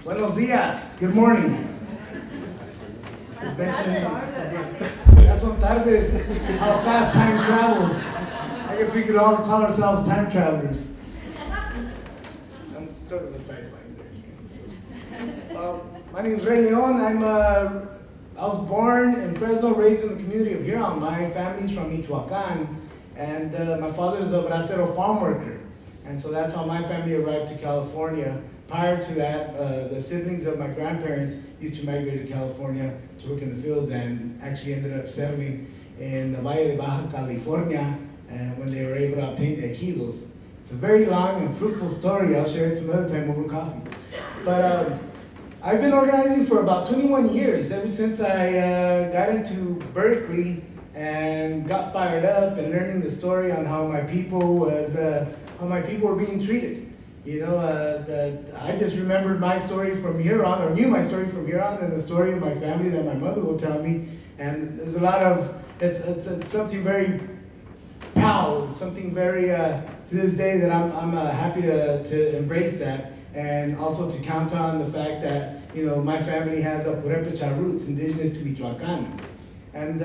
Buenos dias. Good morning. Ya son tardes. How fast time travels. I guess we could all call ourselves time travelers. I'm sort of a sci-fi nerd. My name is Rey Leon. I was born in Fresno, raised in the community of Huron. My family's from Michoacan, and my father's a bracero farm worker. And so that's how my family arrived to California. Prior to that, the siblings of my grandparents used to migrate to California to work in the fields and actually ended up settling in the Valle de Baja California when they were able to obtain the ejidos. It's a very long and fruitful story. I'll share it some other time over coffee. But I've been organizing for about 21 years, ever since I got into Berkeley and got fired up and learning the story on how my people were being treated. You know, I just remembered my story from here on, or knew my story from here on, and the story of my family that my mother will tell me. And there's a lot of, it's something very proud, something very, to this day that I'm happy to embrace that. And also to count on the fact that, you know, my family has a Purepecha roots, indigenous to Michoacan. And,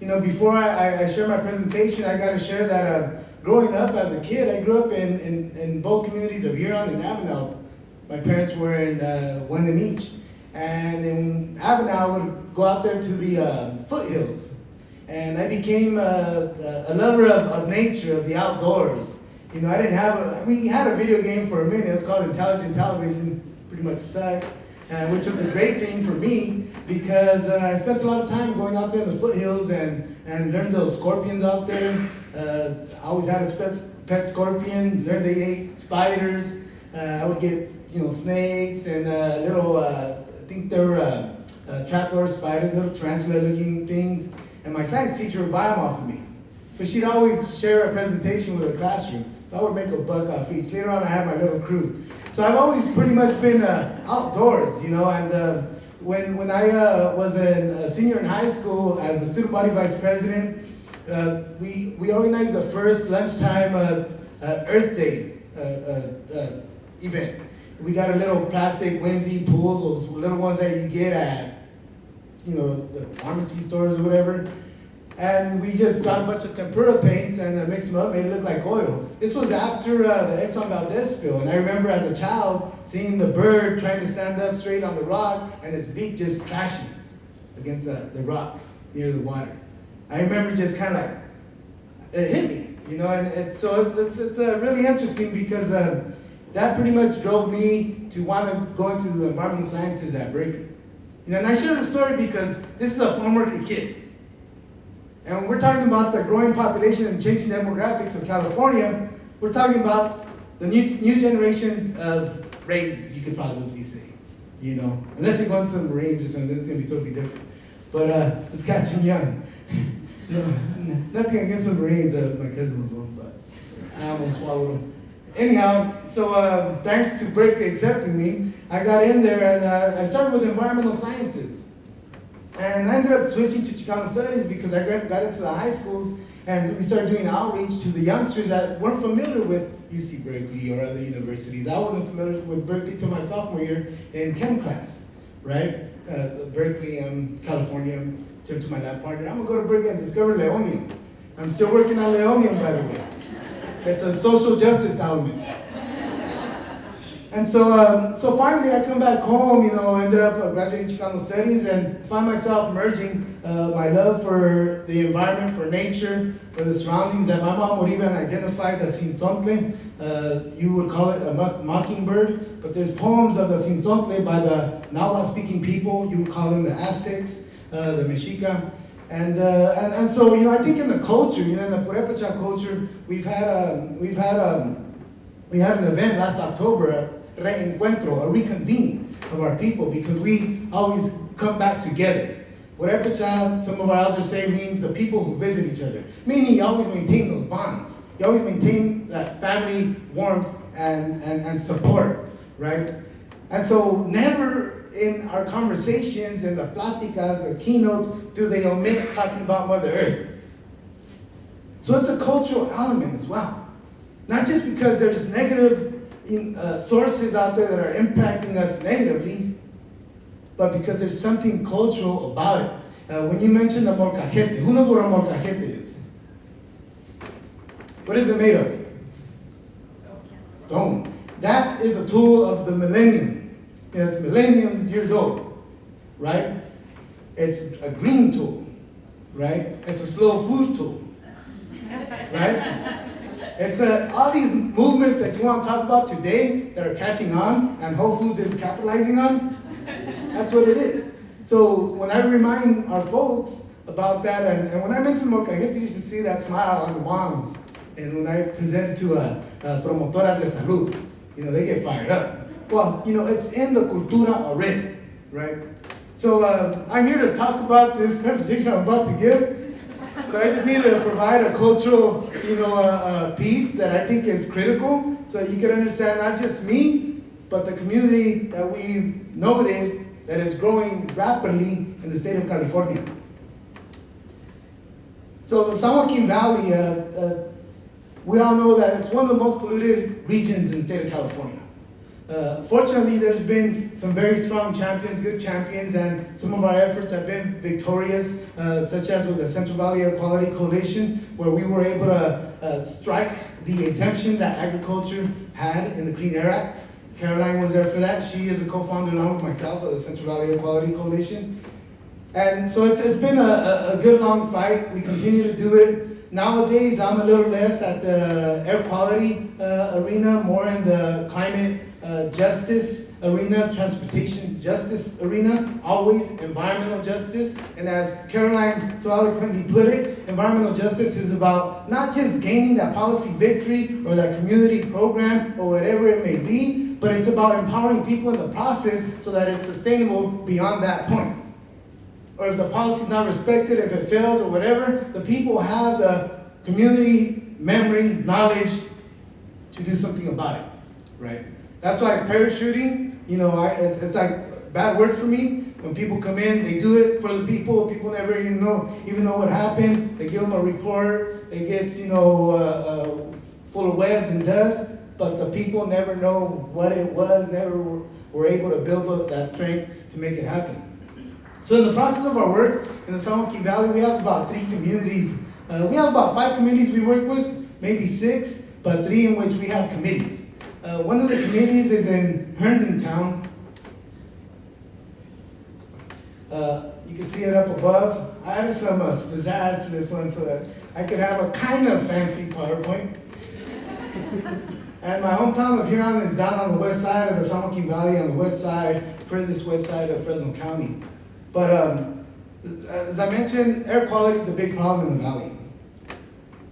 you know, before I share my presentation, I gotta share that growing up as a kid, I grew up in both communities of Huron and Avenel. My parents were in one in each. And in Avenel, I would go out there to the foothills. And I became a lover of nature, of the outdoors. You know, we had a video game for a minute. It's called Intelligent Television, pretty much sucked, which was a great thing for me because I spent a lot of time going out there in the foothills and learned those scorpions out there. I always had a pet scorpion, learned they ate spiders. I would get, you know, snakes and little, I think they were trapdoor spiders, little tarantula-looking things. And my science teacher would buy them off of me. But she'd always share a presentation with the classroom. So I would make a buck off each. Later on, I had my little crew. So I've always pretty much been outdoors, you know. And when I was a senior in high school as a student body vice president, we organized the first lunchtime Earth Day event. We got a little plastic whimsy pools, those little ones that you get at, you know, the pharmacy stores or whatever. And we just got a bunch of tempera paints and mixed them up, made it look like oil. This was after the Exxon Valdez spill, and I remember as a child seeing the bird trying to stand up straight on the rock and its beak just clashing against the rock near the water. I remember just kind of like, it hit me, you know, and it's really interesting because that pretty much drove me to want to go into the environmental sciences at Berkeley. You know, and I share the story because this is a farm worker kid. And when we're talking about the growing population and changing demographics of California, we're talking about the new generations of Rays, you could probably say, you know. Unless you go into the Marines or something, it's going to be totally different. But it's catching young. No, nothing against the Marines, my cousin was one, but I almost swallowed him. Anyhow, so thanks to Berkeley accepting me, I got in there and I started with environmental sciences. And I ended up switching to Chicano Studies because I got into the high schools and we started doing outreach to the youngsters that weren't familiar with UC Berkeley or other universities. I wasn't familiar with Berkeley till my sophomore year in chem class, right? Berkeley, California, turned to my lab partner. I'm gonna go to Berkeley and discover Leonium. I'm still working on Leonium, by the way. It's a social justice element. And so finally I come back home, you know, ended up graduating Chicano Studies and find myself merging my love for the environment, for nature, for the surroundings that my mom would even identify the Sinzontle. You would call it a mockingbird, but there's poems of the Sinzontle by the Nahua-speaking people. You would call them the Aztecs, the Mexica. And so, you know, I think in the culture, you know, in the Purepecha culture, we had an event last October, reencuentro, a reconvening of our people, because we always come back together. Purepecha, some of our elders say, means the people who visit each other, meaning you always maintain those bonds. You always maintain that family warmth and support, right? And so never in our conversations, in the pláticas, the keynotes, do they omit talking about Mother Earth. So it's a cultural element as well. Not just because there's negative sources out there that are impacting us negatively, but because there's something cultural about it. When you mentioned the molcajete, who knows what a molcajete is? What is it made of? Stone. That is a tool of the millennium. It's millenniums years old, right? It's a green tool, right? It's a slow food tool, right? It's all these movements that you want to talk about today that are catching on and Whole Foods is capitalizing on, that's what it is. So when I remind our folks about that, and when I mention molcajete, you should see that smile on the moms. And when I present to promotoras de salud, they get fired up. Well, it's in the cultura already, right? So I'm here to talk about this presentation I'm about to give, but I just needed to provide a cultural, piece that I think is critical, so you can understand not just me, but the community that we've noted that is growing rapidly in the state of California. So the San Joaquin Valley, we all know that it's one of the most polluted regions in the state of California. Fortunately, there's been some very strong champions, good champions, and some of our efforts have been victorious, such as with the Central Valley Air Quality Coalition, where we were able to strike the exemption that agriculture had in the Clean Air Act. Caroline was there for that. She is a co-founder along with myself of the Central Valley Air Quality Coalition. And so it's been a good long fight. We continue to do it. Nowadays, I'm a little less at the air quality arena, more in the climate justice arena, transportation justice arena, always environmental justice. And as Caroline so eloquently put it, environmental justice is about not just gaining that policy victory or that community program or whatever it may be, but it's about empowering people in the process so that it's sustainable beyond that point. Or if the policy is not respected, if it fails or whatever, the people have the community memory, knowledge to do something about it, right? That's why parachuting, it's like a bad word for me. When people come in, they do it for the people. People never even know what happened. They give them a report. It gets, full of webs and dust. But the people never know what it was, never were able to build that strength to make it happen. So in the process of our work in the San Joaquin Valley, we have about 3 communities. We have about 5 communities we work with, maybe 6, but 3 in which we have committees. One of the committees is in Herndontown. You can see it up above. I added some pizzazz to this one so that I could have a kind of fancy PowerPoint. And my hometown of Huron is down on the west side of the San Joaquin Valley, on the west side, furthest west side of Fresno County. But as I mentioned, air quality is a big problem in the valley.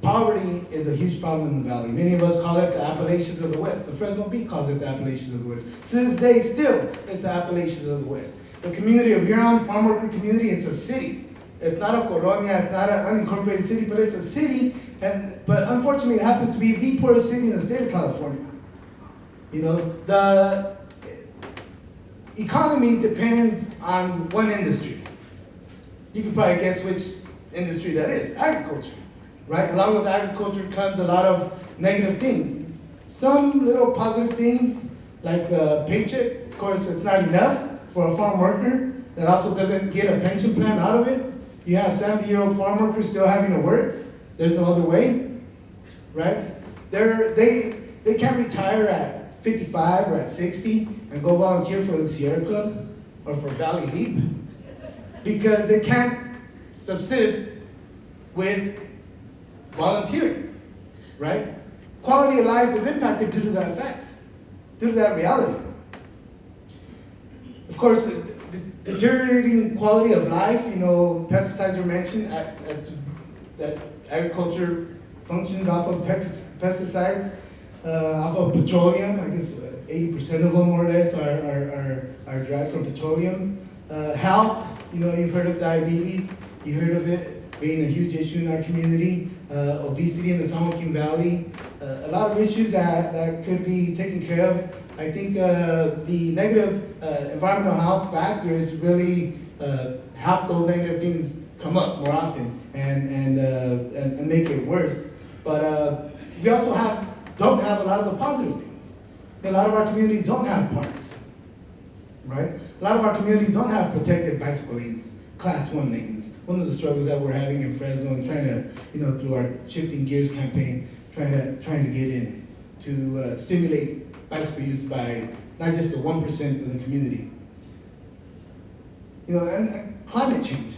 Poverty is a huge problem in the valley. Many of us call it the Appalachians of the West. The Fresno Bee calls it the Appalachians of the West. To this day, still, it's the Appalachians of the West. The community of Huron, farm worker community, it's a city. It's not a colonia, it's not an unincorporated city, but it's a city. But unfortunately, it happens to be the poorest city in the state of California. The economy depends on one industry. You can probably guess which industry that is, agriculture, right? Along with agriculture comes a lot of negative things. Some little positive things, like a paycheck. Of course, it's not enough for a farm worker that also doesn't get a pension plan out of it. You have 70-year-old farm workers still having to work. There's no other way, right? They can't retire at 55 or at 60 and go volunteer for the Sierra Club or for Valley Leap because they can't subsist with volunteering, right? Quality of life is impacted due to that fact, due to that reality. Of course, the deteriorating quality of life, pesticides were mentioned, that agriculture functions off of pesticides, off of petroleum. I guess 80% of them more or less are derived from petroleum. Health, you've heard of diabetes, you heard of it being a huge issue in our community. Obesity in the San Joaquin Valley, a lot of issues that could be taken care of. I think the negative environmental health factors really help those negative things come up more often and make it worse. But we also don't have a lot of the positive things. A lot of our communities don't have parks, right? A lot of our communities don't have protected bicycle lanes, class 1 lanes. One of the struggles that we're having in Fresno and trying to, through our Shifting Gears campaign, trying to get in to stimulate bicycle use by not just the 1% of the community. And climate change.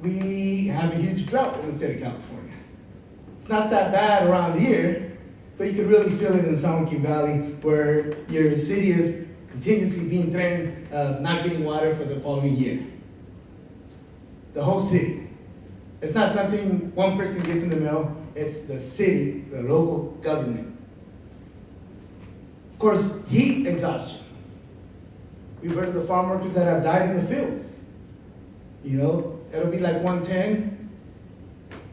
We have a huge drought in the state of California. It's not that bad around here, but you can really feel it in the San Joaquin Valley, where your city is continuously being threatened of not getting water for the following year. The whole city. It's not something one person gets in the mail, it's the city, the local government. Of course, heat exhaustion. We've heard of the farm workers that have died in the fields. It'll be like 110.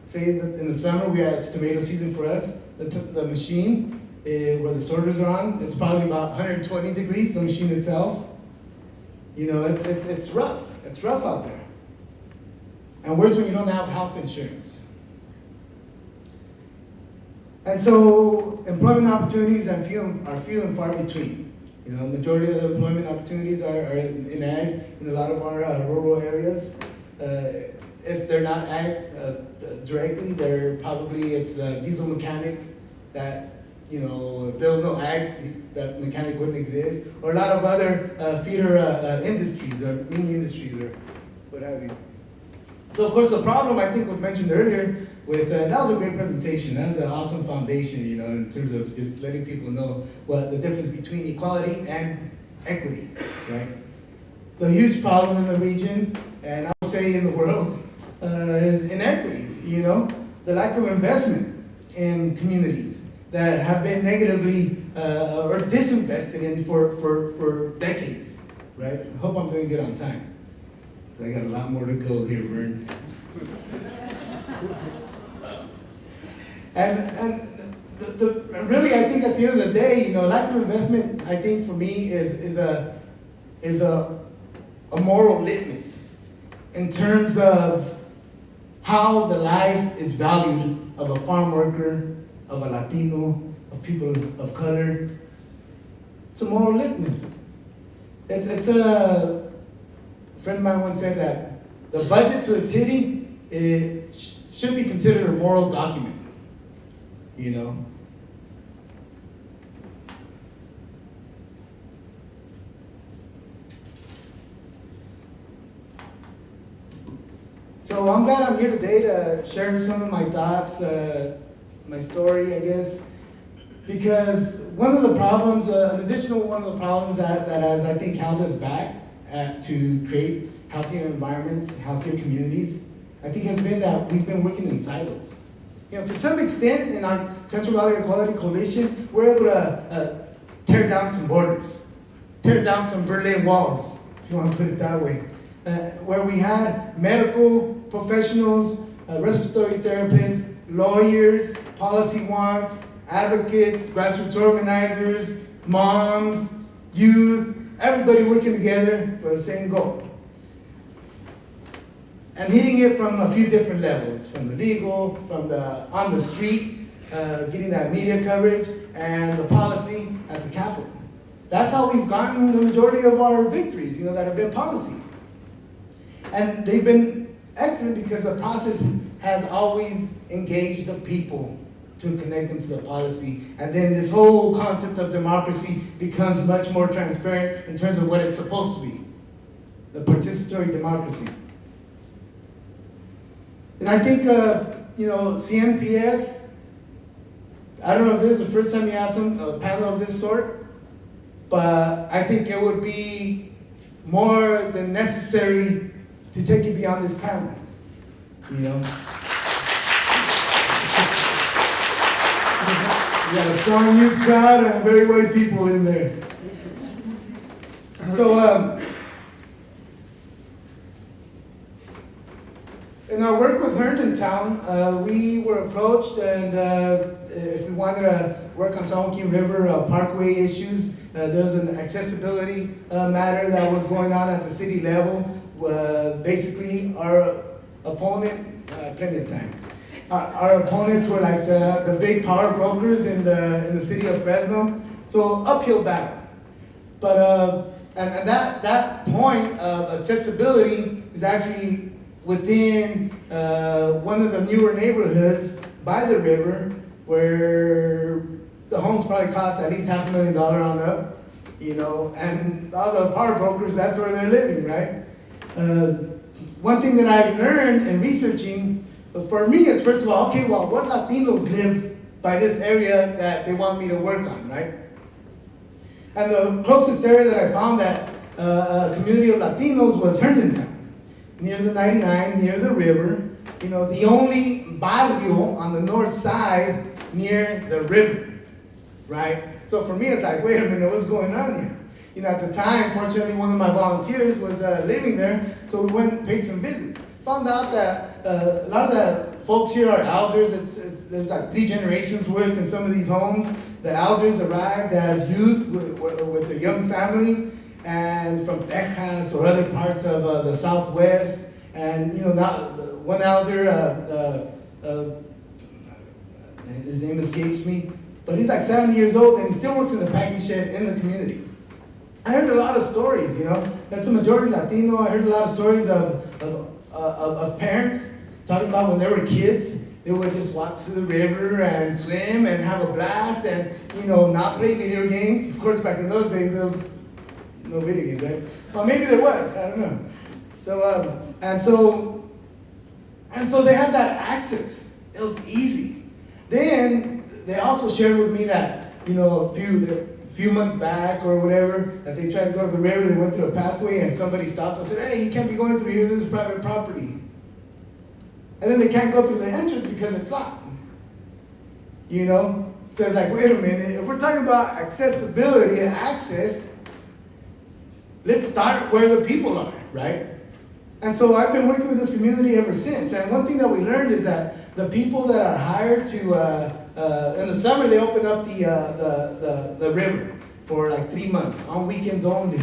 Say that in the summer, it's tomato season for us. The machine where the sorters are on, it's probably about 120 degrees, the machine itself. It's rough. It's rough out there. And worse when you don't have health insurance. And so employment opportunities are few and far between. Majority of the employment opportunities are in ag, in a lot of our rural areas. If they're not ag directly, it's the diesel mechanic that, if there was no ag, that mechanic wouldn't exist. Or a lot of other feeder industries or mini industries or what have you. So of course the problem I think was mentioned earlier with, that was a great presentation. That was an awesome foundation, in terms of just letting people know what the difference between equality and equity, right? The huge problem in the region, and I would say in the world, is inequity, the lack of investment in communities that have been negatively or disinvested in for decades, right? I hope I'm doing good on time. So I got a lot more to go here, Vern. And really, I think at the end of the day, lack of investment, I think for me is a moral litmus in terms of how the life is valued of a farm worker, of a Latino, of people of color. It's a moral litmus. It's a friend of mine once said that the budget to a city should be considered a moral document, So I'm glad I'm here today to share some of my thoughts, my story, I guess, because one of the problems, an additional one of the problems that has, I think, held us back to create healthier environments, healthier communities, I think has been that we've been working in silos. To some extent, in our Central Valley Equality Coalition, we're able to tear down some borders, tear down some Berlin walls, if you want to put it that way, where we had medical professionals, respiratory therapists, lawyers, policy wonks, advocates, grassroots organizers, moms, youth, everybody working together for the same goal. And hitting it from a few different levels, from the legal, from the on the street, getting that media coverage, and the policy at the Capitol. That's how we've gotten the majority of our victories, that have been policy. And they've been excellent because the process has always engaged the people to connect them to the policy. And then this whole concept of democracy becomes much more transparent in terms of what it's supposed to be, the participatory democracy. And I think, CNPS, I don't know if this is the first time you have a panel of this sort, but I think it would be more than necessary to take it beyond this panel, We got a strong youth crowd and very wise people in there. So, in our work with Herndontown, we were approached, and if we wanted to work on San Joaquin River Parkway issues, there was an accessibility matter that was going on at the city level. Basically, our opponent, plenty of time. Our opponents were like the big power brokers in the city of Fresno, So uphill battle. But and that point of accessibility is actually within one of the newer neighborhoods by the river, where the homes probably cost at least $500,000 on up, and all the power brokers, that's where they're living, right? One thing that I learned in researching, for me, is first of all, okay, well, what Latinos live by this area that they want me to work on, right? And the closest area that I found that a community of Latinos was Herndontown, near the 99, near the river. The only barrio on the north side near the river, right? So for me, it's like, wait a minute, what's going on here? At the time, fortunately, one of my volunteers was living there, so we went and paid some visits. Found out that a lot of the folks here are elders. There's like 3 generations worth in some of these homes. The elders arrived as youth with their young family, and from Texas or other parts of the Southwest. And now one elder, his name escapes me, but he's like 70 years old and he still works in the packing shed in the community. I heard a lot of stories, that's a majority Latino. I heard a lot of stories of parents talking about when they were kids, they would just walk to the river and swim and have a blast and, not play video games. Of course, back in those days, there was no video games, right? Well, maybe there was, I don't know. So they had that access. It was easy. Then they also shared with me that, a few months back or whatever, that they tried to go to the river, they went through a pathway and somebody stopped and said, hey, you can't be going through here, this is private property. And then they can't go through the entrance because it's locked. So it's like, wait a minute, if we're talking about accessibility and access, let's start where the people are, right? And so I've been working with this community ever since. And one thing that we learned is that the people that are hired to, in the summer, they open up the river for like 3 months, on weekends only.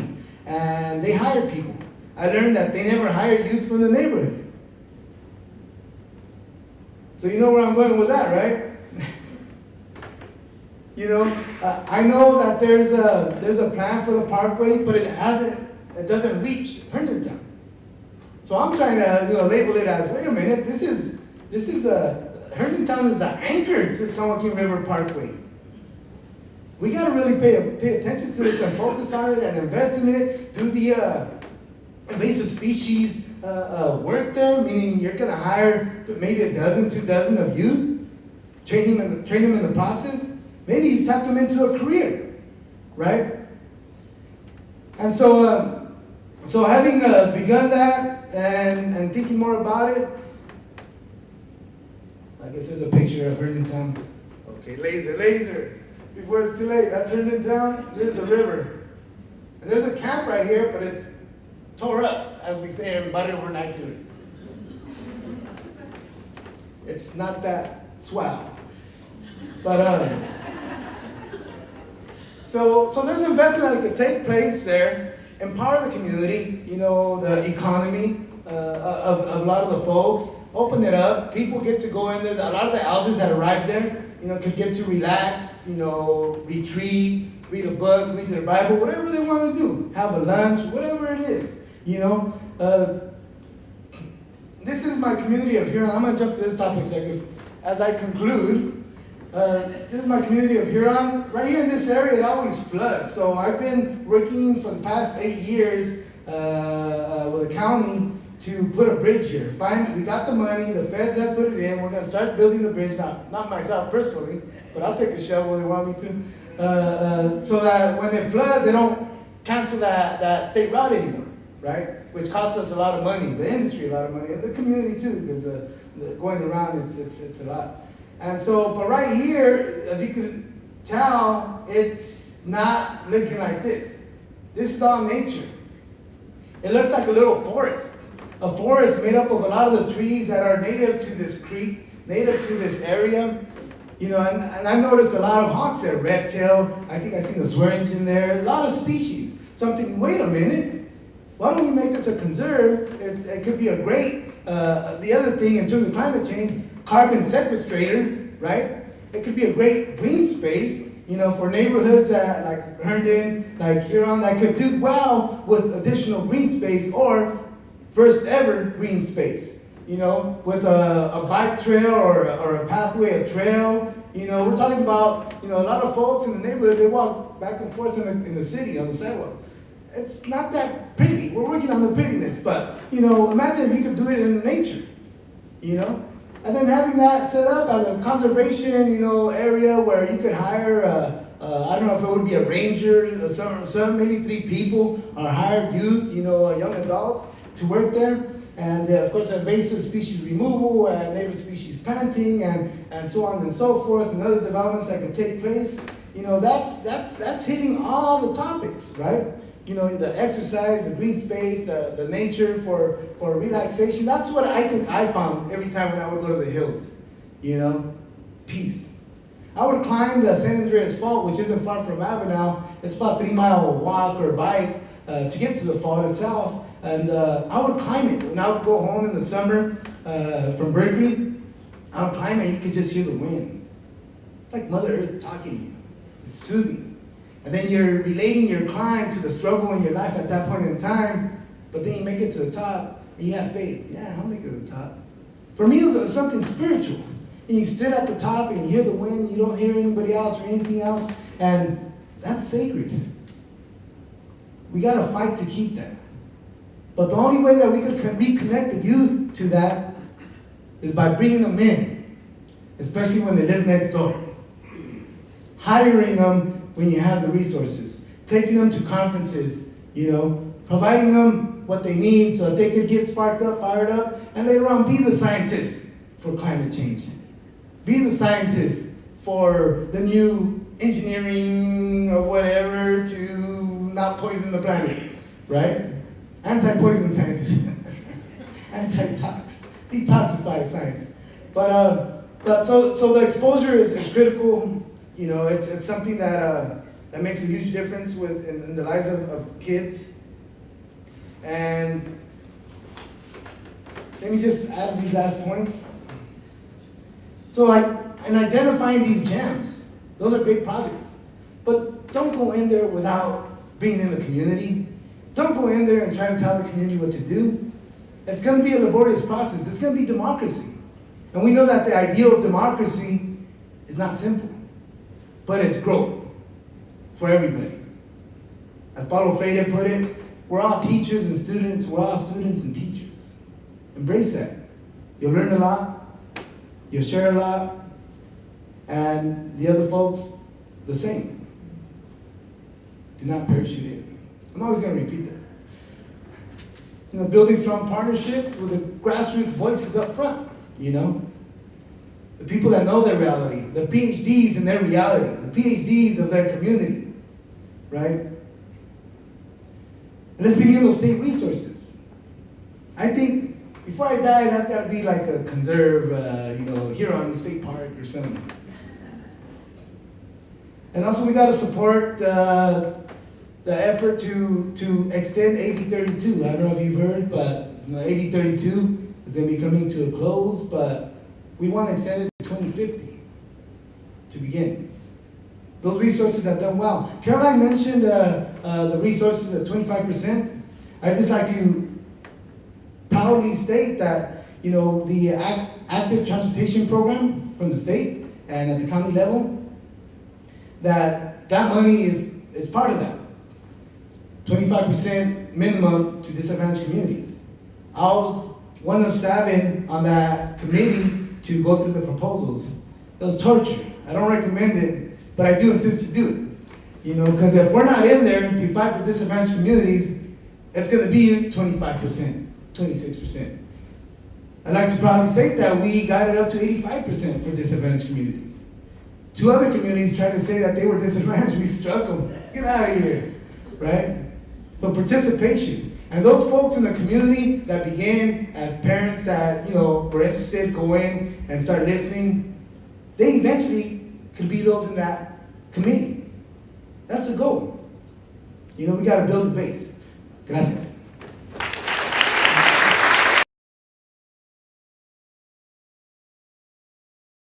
And they hire people. I learned that they never hire youth from the neighborhood. So you know where I'm going with that, right? I know that there's a plan for the parkway, but it doesn't reach Herndontown. So I'm trying to label it as, wait a minute, this is Herndontown is an anchor to San Joaquin River Parkway. We got to really pay attention to this and focus on it and invest in it. Do the invasive species work there, meaning you're going to hire maybe 12, 2 dozen of youth, train them in the process. Maybe you've tapped them into a career, right? And so having begun that and thinking more about it, I guess there's a picture of Herndontown. Okay, laser. Before it's too late, that's Herndontown, there's the river. And there's a camp right here, but it's tore up, as we say in barrio vernacular. It's not that swell. But, so there's investment that could take place there, empower the community, the economy of a lot of the folks, open it up, people get to go in there, a lot of the elders that arrive there, could get to relax, retreat, read a book, read their Bible, whatever they want to do, have a lunch, whatever it is, This is my community of Huron. I'm going to jump to this topic second. As I conclude, this is my community of Huron. Right here in this area, it always floods. So I've been working for the past 8 years with the county to put a bridge here. Finally, we got the money. The feds have put it in. We're going to start building the bridge. Not myself personally, but I'll take a shovel if they want me to. So that when it floods, they don't cancel that state route anymore, right? Which costs us a lot of money, the industry a lot of money, and the community too, because going around, it's a lot. And so, but right here, as you can tell, it's not looking like this. This is all nature. It looks like a little forest. A forest made up of a lot of the trees that are native to this creek, native to this area. And I've noticed a lot of hawks there, red tail, I think I've seen the swearingen there, a lot of species. So I'm thinking, wait a minute, why don't we make this a conserve? It could be a great, the other thing in terms of climate change, carbon sequestrator, right? It could be a great green space For neighborhoods that like Herndon, like Huron, that could do well with additional green space or first ever green space, with a bike trail or a pathway, a trail. We're talking about, a lot of folks in the neighborhood, they walk back and forth in the city on the sidewalk. It's not that pretty. We're working on the prettiness, but, imagine if you could do it in nature, And then having that set up as a conservation, area where you could hire, I don't know if it would be a ranger, some maybe 3 people, or hired youth, young adults to work there. And of course, invasive species removal and native species planting and so on and so forth, and other developments that can take place. That's hitting all the topics, right? The exercise, the green space, the nature for relaxation. That's what I think I found every time when I would go to the hills. Peace. I would climb the San Andreas Fault, which isn't far from Avenal. It's about a 3-mile walk or bike to get to the fault itself. And I would climb it. When I would go home in the summer from Berkeley, I would climb it and you could just hear the wind. It's like Mother Earth talking to you. It's soothing. And then you're relating your climb to the struggle in your life at that point in time, but then you make it to the top and you have faith. Yeah, I'll make it to the top. For me, it was something spiritual. And you sit at the top and you hear the wind, you don't hear anybody else or anything else, and that's sacred. We gotta fight to keep that. But the only way that we could reconnect the youth to that is by bringing them in, especially when they live next door. Hiring them when you have the resources, taking them to conferences, providing them what they need so that they could get sparked up, fired up, and later on be the scientists for climate change. Be the scientists for the new engineering or whatever to not poison the planet, right? Anti-poison scientists, anti-tox, detoxify science. But so the exposure is critical. It's something that makes a huge difference in the lives of kids. And let me just add these last points. So in identifying these gems, those are great projects. But don't go in there without being in the community. Don't go in there and try to tell the community what to do. It's going to be a laborious process. It's going to be democracy. And we know that the ideal of democracy is not simple, but it's growth for everybody. As Paulo Freire put it, we're all teachers and students. We're all students and teachers. Embrace that. You'll learn a lot. You'll share a lot. And the other folks, the same. Do not parachute in. I'm always going to repeat that. Building strong partnerships with the grassroots voices up front, The people that know their reality, the PhDs in their reality, the PhDs of their community, right? And let's bring in those state resources. I think before I die, that's got to be like a conserve, Huron State Park or something. And also we got to support the effort to extend AB 32. I don't know if you've heard, but AB 32 is going to be coming to a close, but we want to extend it to 2050 to begin. Those resources have done well. Caroline mentioned the resources at 25%. I'd just like to proudly state that, the active transportation program from the state and at the county level, that money is part of that. 25% minimum to disadvantaged communities. I was one of 7 on that committee to go through the proposals. It was torture. I don't recommend it, but I do insist you do it. Because if we're not in there to fight for disadvantaged communities, it's going to be 25%, 26%. I'd like to proudly state that we got it up to 85% for disadvantaged communities. 2 other communities tried to say that they were disadvantaged. We struck them. Get out of here, right? So participation. And those folks in the community that began as parents that, were interested, go in and start listening, they eventually could be those in that committee. That's a goal. We got to build the base. Gracias.